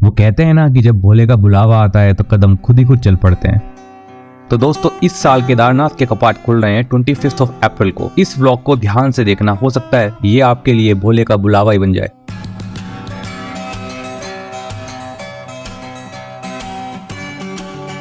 वो कहते हैं ना कि जब भोले का बुलावा आता है तो कदम खुद ही खुद चल पड़ते हैं। तो दोस्तों, इस साल केदारनाथ के कपाट खुल रहे हैं 25 अप्रैल को। इस व्लॉग को ध्यान से देखना, हो सकता है ये आपके लिए भोले का बुलावा ही बन जाए।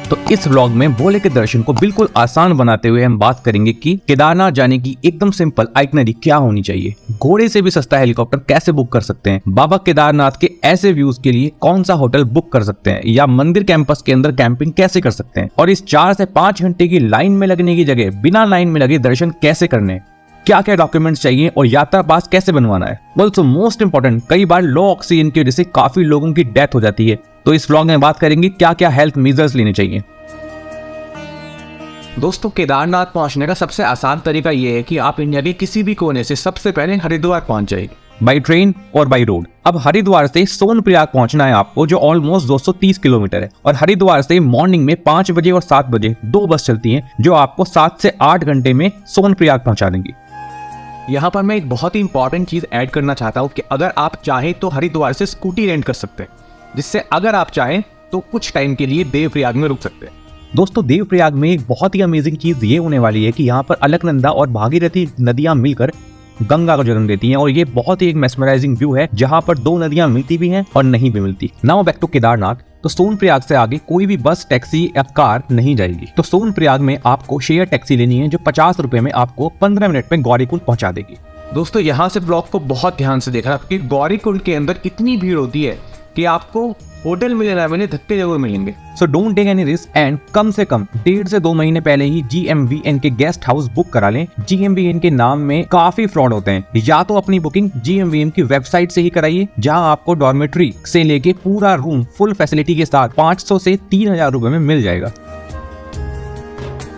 तो इस व्लॉग में भोले के दर्शन को बिल्कुल आसान बनाते हुए हम बात करेंगे कि केदारनाथ जाने की एकदम सिंपल आइटनरी क्या होनी चाहिए, घोड़े से भी सस्ता हेलीकॉप्टर कैसे बुक कर सकते हैं, बाबा केदारनाथ के ऐसे व्यूज के लिए कौन सा होटल बुक कर सकते हैं, या मंदिर कैंपस के अंदर कैंपिंग कैसे कर सकते हैं, और इस 4 से 5 घंटे की लाइन में लगने की जगह बिना लाइन में लगे दर्शन कैसे करने हैं, क्या क्या डॉक्यूमेंट्स चाहिए और यात्रा पास कैसे बनवाना है। ऑल्सो मोस्ट इंपोर्टेंट, कई बार लो ऑक्सीजन की वजह से काफी लोगों की डेथ हो जाती है, तो इस व्लॉग में बात करेंगे क्या क्या हेल्थ मेजर्स लेने चाहिए। दोस्तों, केदारनाथ पहुंचने का सबसे आसान तरीका ये है कि आप इंडिया के किसी भी कोने से सबसे पहले हरिद्वार पहुंच जाइए, बाई ट्रेन और बाई रोड। अब हरिद्वार से सोनप्रयाग पहुंचना है आपको, जो ऑलमोस्ट 230 किलोमीटर है, और हरिद्वार से मॉर्निंग में 5 बजे और 7 बजे 2 बस चलती हैं, जो आपको 7 से 8 घंटे में सोनप्रयाग पहुंचा देंगी। यहाँ पर मैं एक बहुत ही इंपॉर्टेंट चीज ऐड करना चाहता हूँ कि अगर आप चाहें तो हरिद्वार से स्कूटी रेंट कर सकते हैं, जिससे अगर आप चाहें तो कुछ टाइम के लिए देवप्रयाग में रुक सकते हैं। दोस्तों, देवप्रयाग में एक बहुत ही अमेजिंग चीज ये होने वाली है कि यहाँ पर अलकनंदा और भागीरथी नदियां मिलकर गंगा को जन्म देती हैं, और ये बहुत ही एक मेस्मराइजिंग व्यू है जहाँ पर 2 नदियां मिलती भी हैं और नहीं भी मिलती। Now back to Kedarnath. तो सोनप्रयाग से आगे कोई भी बस, टैक्सी या कार नहीं जाएगी। तो सोनप्रयाग में आपको शेयर टैक्सी लेनी है, जो 50 रुपए में आपको 15 मिनट में गौरीकुंड पहुंचा देगी। दोस्तों, यहाँ से ब्लॉग को बहुत ध्यान से देखना, क्योंकि गौरीकुंड के अंदर इतनी भीड़ होती है कि आपको होटल मिले ना मिले धक्के जरूर मिलेंगे। So don't take any risk and कम से कम 1.5 से 2 महीने पहले ही GMVN के गेस्ट हाउस बुक करा लें। GMVN के नाम में काफी फ्रॉड होते हैं। या तो अपनी बुकिंग GMVN की वेबसाइट से ही कराइए, जहां आपको डॉर्मेट्री से लेके पूरा रूम फुल फैसिलिटी के साथ 500 से 3000 रुपए में मिल जाएगा।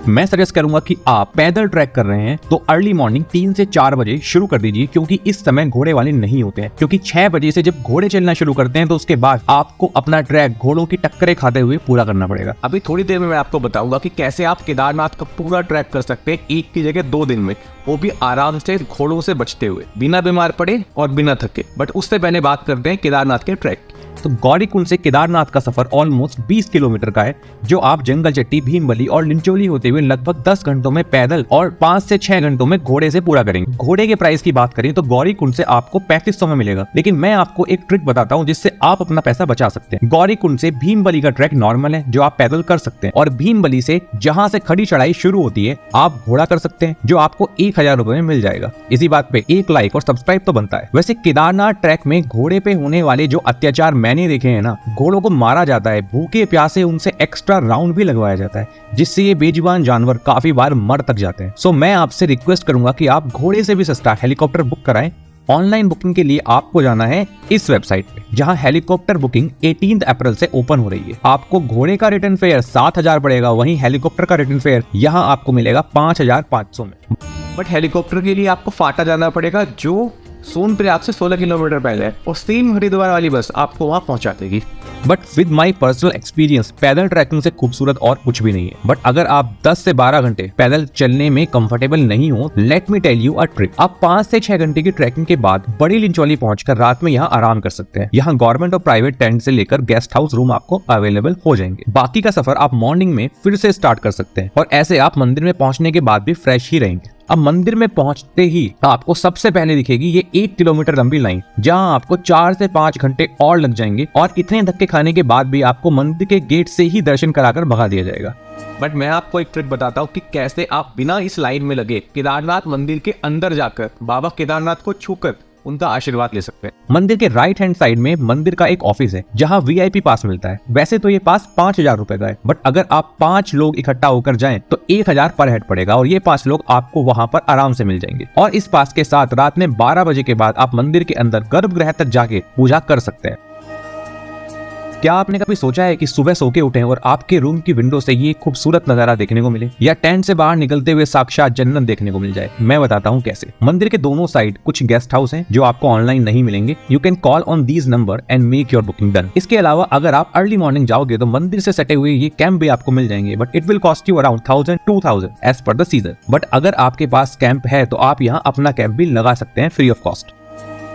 मैं सजेस्ट करूंगा कि आप पैदल ट्रैक कर रहे हैं तो अर्ली मॉर्निंग 3 से 4 बजे शुरू कर दीजिए, क्योंकि इस समय घोड़े वाले नहीं होते हैं। क्योंकि 6 बजे से जब घोड़े चलना शुरू करते हैं तो उसके बाद आपको अपना ट्रैक घोड़ों की टक्करें खाते हुए पूरा करना पड़ेगा। अभी थोड़ी देर में मैं आपको बताऊंगा कि कैसे आप केदारनाथ का पूरा ट्रैक कर सकते हैं एक की जगह 2 दिन में, वो भी आराम से घोड़ों से बचते हुए, बिना बीमार पड़े और बिना थके। बट उससे पहले बात करते हैं केदारनाथ के ट्रैक। तो गौरीकुंड से केदारनाथ का सफर ऑलमोस्ट 20 किलोमीटर का है, जो आप जंगल चट्टी, भीमबली और लिंचोली होते हुए लगभग 10 घंटों में पैदल और 5 से 6 घंटों में घोड़े से पूरा करेंगे। घोड़े के प्राइस की बात करें तो गौरीकुंड से आपको 3500 में मिलेगा, लेकिन मैं आपको एक ट्रिक बताता हूँ जिससे आप अपना पैसा बचा सकते हैं। गौरीकुंड से भीमबली का ट्रैक नॉर्मल है, जो आप पैदल कर सकते हैं, और भीमबली से जहाँ से खड़ी चढ़ाई शुरू होती है आप घोड़ा कर सकते हैं, जो आपको 1000 रुपए में मिल जाएगा। इसी बात पे एक लाइक और सब्सक्राइब तो बनता है। वैसे केदारनाथ ट्रैक में घोड़े पे होने वाले जो अत्याचार मैंने देखे हैं ना, घोड़ों को मारा जाता है, भूखे प्यासे उनसे एक्स्ट्रा राउंड भी लगवाया जाता है, जिससे ये बेजुबान जानवर काफी बार मर तक जाते हैं। सो मैं आपसे रिक्वेस्ट करूंगा कि आप घोड़े से भी सस्ता हेलीकॉप्टर बुक कराएं। ऑनलाइन बुकिंग के लिए आपको जाना है इस वेबसाइट पे, जहां हेलीकॉप्टर बुकिंग 18 अप्रैल से ओपन हो रही है। आपको घोड़े का रिटर्न फेयर 7000 पड़ेगा, वहीं हेलीकॉप्टर का रिटर्न फेयर यहां आपको मिलेगा 5500 में। बट हेलीकॉप्टर के लिए आपको फाटा जाना पड़ेगा, जो सोनप्रयाग से 16 किलोमीटर पहले है, और सेम हरिद्वार वाली बस आपको वहां पहुंचा देगी। But with my personal experience, पैदल ट्रैकिंग से खूबसूरत और कुछ भी नहीं है। बट अगर आप 10 से 12 घंटे पैदल चलने में कंफर्टेबल नहीं हो, let me tell you a trick. आप 5 से 6 घंटे की ट्रैकिंग के बाद बड़ी लिंचौली पहुंचकर रात में यहाँ आराम कर सकते हैं। यहाँ गवर्नमेंट और प्राइवेट टेंट से लेकर गेस्ट हाउस रूम आपको अवेलेबल हो जाएंगे। बाकी का सफर आप मॉर्निंग में फिर से स्टार्ट कर सकते हैं, और ऐसे आप मंदिर में पहुंचने के बाद भी फ्रेश ही रहेंगे। अब मंदिर में पहुंचते ही आपको सबसे पहले दिखेगी ये 1 किलोमीटर लंबी लाइन, जहां आपको 4 से 5 घंटे और लग जाएंगे, और इतने धक्के खाने के बाद भी आपको मंदिर के गेट से ही दर्शन कराकर भगा दिया जाएगा। बट मैं आपको एक ट्रिक बताता हूँ कि कैसे आप बिना इस लाइन में लगे केदारनाथ मंदिर के अंदर जाकर बाबा केदारनाथ को छूकर उनका आशीर्वाद ले सकते हैं। मंदिर के राइट हैंड साइड में मंदिर का एक ऑफिस है, जहां VIP पास मिलता है। वैसे तो ये पास 5000 रुपए का है, बट अगर आप 5 लोग इकट्ठा होकर जाएं तो 1000 पर हेड पड़ेगा, और ये 5 लोग आपको वहां पर आराम से मिल जाएंगे। और इस पास के साथ रात में 12 बजे के बाद आप मंदिर के अंदर गर्भगृह तक जाके पूजा कर सकते हैं। क्या आपने कभी सोचा है कि सुबह सो के उठें और आपके रूम की विंडो से ये खूबसूरत नजारा देखने को मिले, या टेंट से बाहर निकलते हुए साक्षात जन्नत देखने को मिल जाए? मैं बताता हूँ कैसे। मंदिर के दोनों साइड कुछ गेस्ट हाउस हैं जो आपको ऑनलाइन नहीं मिलेंगे। You can call on these number and make your booking done. इसके अलावा अगर आप अर्ली मॉर्निंग जाओगे तो मंदिर से सटे हुए ये कैंप भी आपको मिल जाएंगे, but it will cost you around 1000-2000 as per the season. But अगर आपके पास कैंप है तो आप यहाँ अपना कैंप भी लगा सकते हैं फ्री ऑफ कॉस्ट।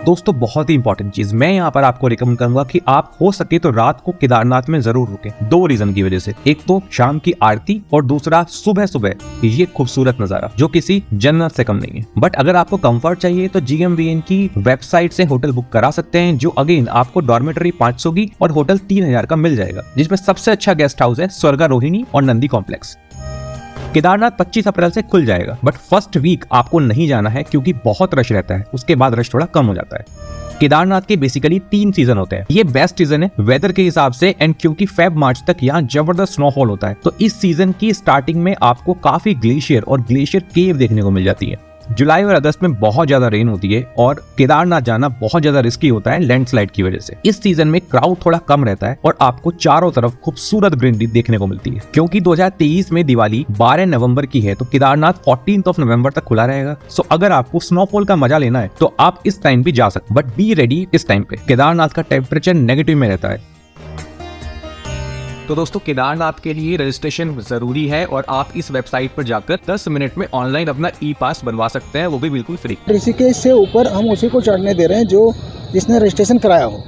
दोस्तों बहुत ही इंपॉर्टेंट चीज मैं यहाँ पर आपको रिकमेंड करूंगा कि आप हो सके तो रात को केदारनाथ में जरूर रुकें, 2 रीजन की वजह से। एक तो शाम की आरती और दूसरा सुबह सुबह ये खूबसूरत नजारा जो किसी जन्नत से कम नहीं है। बट अगर आपको कंफर्ट चाहिए तो GMVN की वेबसाइट से होटल बुक करा सकते हैं, जो अगेन आपको डॉर्मेटरी 500 की और होटल 3000 का मिल जाएगा, जिसमें सबसे अच्छा गेस्ट हाउस है स्वर्गारोहिणी और नंदी कॉम्प्लेक्स। केदारनाथ 25 अप्रैल से खुल जाएगा, बट फर्स्ट वीक आपको नहीं जाना है क्योंकि बहुत रश रहता है, उसके बाद रश थोड़ा कम हो जाता है। केदारनाथ के बेसिकली 3 सीजन होते हैं। ये बेस्ट सीजन है वेदर के हिसाब से, एंड क्योंकि फेब मार्च तक यहाँ जबरदस्त स्नोफॉल होता है, तो इस सीजन की स्टार्टिंग में आपको काफी ग्लेशियर और ग्लेशियर केव देखने को मिल जाती है। जुलाई और अगस्त में बहुत ज्यादा रेन होती है और केदारनाथ जाना बहुत ज्यादा रिस्की होता है लैंडस्लाइड की वजह से। इस सीजन में क्राउड थोड़ा कम रहता है और आपको चारों तरफ खूबसूरत ग्रीनरी देखने को मिलती है। क्योंकि 2023 में दिवाली 12 नवंबर की है तो केदारनाथ 14 नवंबर तक खुला रहेगा। सो अगर आपको स्नोफॉल का मजा लेना है तो आप इस टाइम भी जा सकते, बट बी रेडी इस टाइम पे। केदारनाथ का टेम्परेचर नेगेटिव में रहता है। तो दोस्तों केदारनाथ के लिए रजिस्ट्रेशन जरूरी है और आप इस वेबसाइट पर जाकर 10 मिनट में ऑनलाइन अपना ई-पास बनवा सकते हैं, वो भी बिल्कुल फ्री। ऋषिकेश से ऊपर हम उसी को चढ़ने दे रहे हैं जो जिसने रजिस्ट्रेशन कराया हो।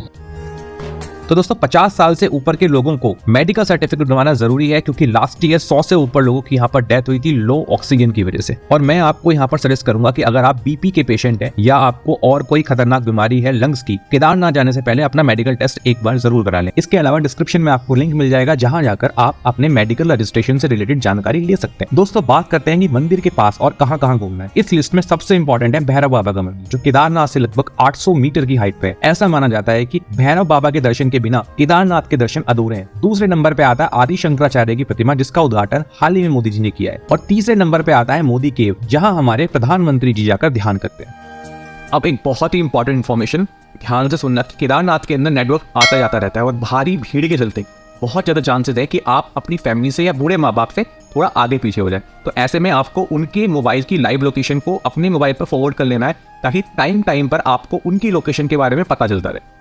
तो दोस्तों 50 साल से ऊपर के लोगों को मेडिकल सर्टिफिकेट बनवाना जरूरी है, क्योंकि लास्ट ईयर 100 से ऊपर लोगों की यहाँ पर डेथ हुई थी लो ऑक्सीजन की वजह से। और मैं आपको यहाँ पर सजेस्ट करूंगा कि अगर आप बीपी के पेशेंट हैं या आपको और कोई खतरनाक बीमारी है लंग्स की, केदारनाथ जाने से पहले अपना मेडिकल टेस्ट एक बार जरूर करा लें। इसके अलावा डिस्क्रिप्शन में आपको लिंक मिल जाएगा जहाँ जाकर आप अपने मेडिकल रजिस्ट्रेशन से रिलेटेड जानकारी ले सकते हैं। दोस्तों बात करते हैं कि मंदिर के पास और कहाँ कहाँ घूमना है। इस लिस्ट में सबसे इंपॉर्टेंट है भैरव बाबा का मंदिर, जो केदारनाथ से लगभग 800 मीटर की हाइट पे है। ऐसा माना जाता है कि भैरव बाबा के दर्शन के बिना केदारनाथ के दर्शन अधूरे हैं। दूसरे नंबर पे आता है आदि शंकराचार्य की प्रतिमा, जिसका उद्घाटन हाल ही में मोदी जी ने किया है। और तीसरे नंबर पे आता है मोदी केव, जहां हमारे प्रधानमंत्री जी जाकर ध्यान करते हैं। अब एक बहुत ही इंपॉर्टेंट इन्फॉर्मेशन ध्यान से सुनना, केदारनाथ के अंदर नेटवर्क आता जाता रहता है और भारी भीड़ के चलते बहुत ज्यादा चांसेस है कि आप अपनी फैमिली से या बूढ़े माँ बाप से थोड़ा आगे पीछे हो जाए। तो ऐसे में आपको उनके मोबाइल की लाइव लोकेशन को अपने मोबाइल पर फॉरवर्ड कर लेना है, ताकि टाइम पर आपको उनकी लोकेशन के बारे में पता चलता रहे।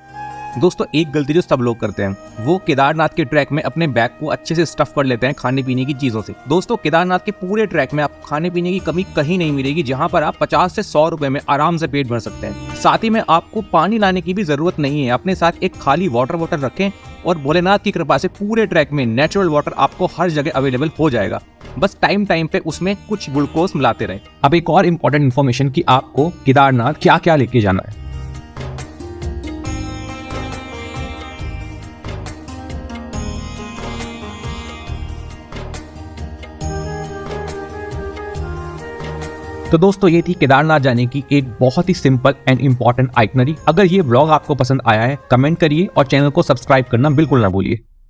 दोस्तों एक गलती जो सब लोग करते हैं वो केदारनाथ के ट्रैक में अपने बैग को अच्छे से स्टफ कर लेते हैं खाने पीने की चीजों से। दोस्तों केदारनाथ के पूरे ट्रैक में आपको खाने पीने की कमी कहीं नहीं मिलेगी, जहां पर आप 50 से 100 रुपए में आराम से पेट भर सकते हैं। साथ ही में आपको पानी लाने की भी जरूरत नहीं है। अपने साथ एक खाली वाटर बॉटल रखें और भोलेनाथ की कृपा से पूरे ट्रैक में नेचुरल वाटर आपको हर जगह अवेलेबल हो जाएगा। बस टाइम पे उसमें कुछ ग्लूकोज मिलाते रहें। अब एक और इम्पोर्टेंट इन्फॉर्मेशन कि आपको केदारनाथ क्या क्या लेके जाना है। तो दोस्तों ये थी केदारनाथ जाने की एक बहुत ही सिंपल एंड इंपॉर्टेंट आइटनरी। अगर ये व्लॉग आपको पसंद आया है कमेंट करिए और चैनल को सब्सक्राइब करना बिल्कुल ना भूलिए।